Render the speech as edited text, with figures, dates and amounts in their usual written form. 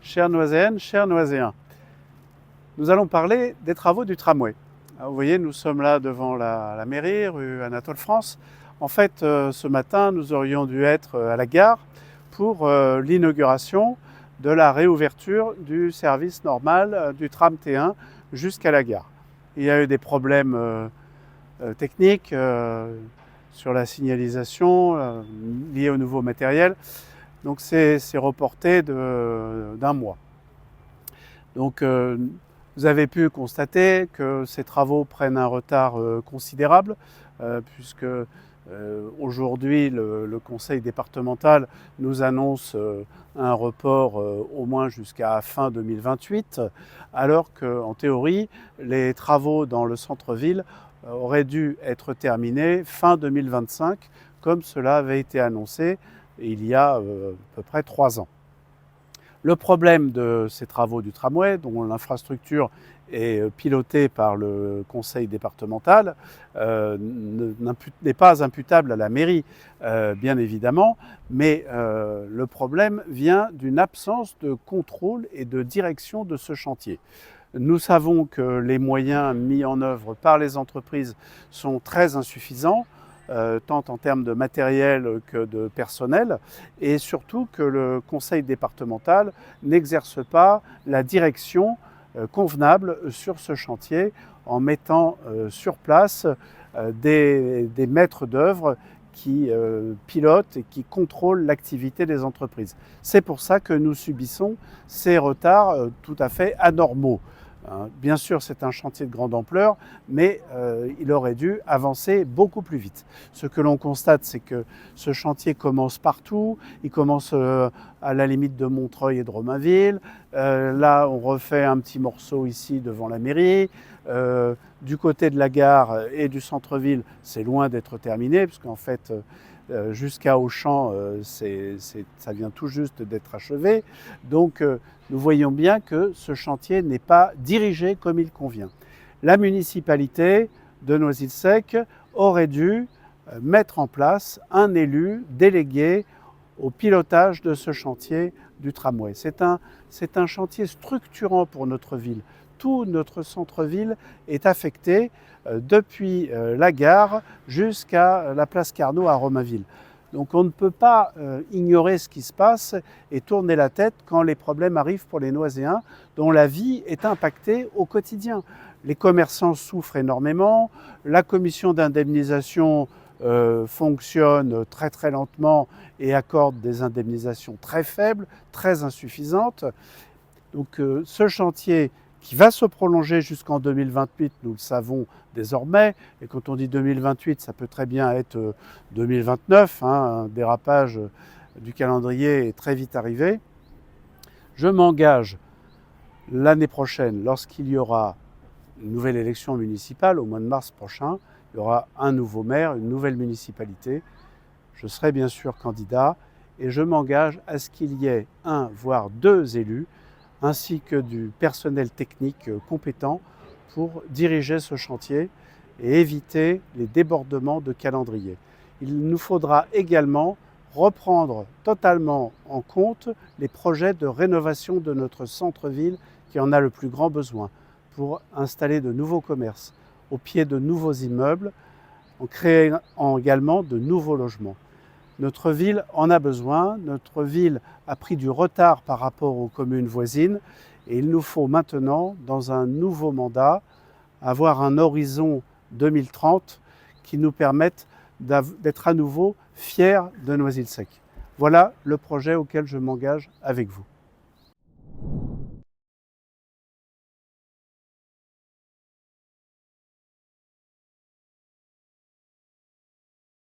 Chères Noiséennes, chers Noiséens, nous allons parler des travaux du tramway. Alors, vous voyez, nous sommes là devant la mairie, rue Anatole France. En fait, ce matin, nous aurions dû être à la gare pour l'inauguration de la réouverture du service normal du tram T1 jusqu'à la gare. Il y a eu des problèmes techniques sur la signalisation liés au nouveau matériel. Donc c'est reporté d'un mois. Donc vous avez pu constater que ces travaux prennent un retard considérable puisque aujourd'hui le conseil départemental nous annonce un report au moins jusqu'à fin 2028, alors qu'en théorie les travaux dans le centre-ville auraient dû être terminés fin 2025 comme cela avait été annoncé il y a à peu près 3 ans. Le problème de ces travaux du tramway, dont l'infrastructure est pilotée par le conseil départemental, n'est pas imputable à la mairie, bien évidemment, mais le problème vient d'une absence de contrôle et de direction de ce chantier. Nous savons que les moyens mis en œuvre par les entreprises sont très insuffisants, tant en termes de matériel que de personnel, et surtout que le conseil départemental n'exerce pas la direction convenable sur ce chantier en mettant sur place des maîtres d'œuvre qui pilotent et qui contrôlent l'activité des entreprises. C'est pour ça que nous subissons ces retards tout à fait anormaux. Bien sûr, c'est un chantier de grande ampleur, mais il aurait dû avancer beaucoup plus vite. Ce que l'on constate, c'est que ce chantier commence partout. Il commence à la limite de Montreuil et de Romainville. Là, on refait un petit morceau ici devant la mairie. Du côté de la gare et du centre-ville, c'est loin d'être terminé, parce qu'en fait, jusqu'à Auchan, ça vient tout juste d'être achevé. Donc, nous voyons bien que ce chantier n'est pas dirigé comme il convient. La municipalité de Noisy-le-Sec aurait dû mettre en place un élu délégué au pilotage de ce chantier du tramway. C'est un chantier structurant pour notre ville. Tout notre centre-ville est affecté depuis la gare jusqu'à la place Carnot à Romainville. Donc on ne peut pas ignorer ce qui se passe et tourner la tête quand les problèmes arrivent pour les Noiséens dont la vie est impactée au quotidien. Les commerçants souffrent énormément, la commission d'indemnisation fonctionne très très lentement et accorde des indemnisations très faibles, très insuffisantes. Donc ce chantier qui va se prolonger jusqu'en 2028, nous le savons désormais, et quand on dit 2028, ça peut très bien être 2029, un dérapage du calendrier est très vite arrivé. Je m'engage l'année prochaine, lorsqu'il y aura une nouvelle élection municipale, au mois de mars prochain, il y aura un nouveau maire, une nouvelle municipalité. Je serai bien sûr candidat et je m'engage à ce qu'il y ait un, voire deux élus, ainsi que du personnel technique compétent pour diriger ce chantier et éviter les débordements de calendrier. Il nous faudra également reprendre totalement en compte les projets de rénovation de notre centre-ville qui en a le plus grand besoin pour installer de nouveaux commerces au pied de nouveaux immeubles, en créant également de nouveaux logements. Notre ville en a besoin, notre ville a pris du retard par rapport aux communes voisines et il nous faut maintenant, dans un nouveau mandat, avoir un horizon 2030 qui nous permette d'être à nouveau fiers de Noisy-le-Sec. Voilà le projet auquel je m'engage avec vous.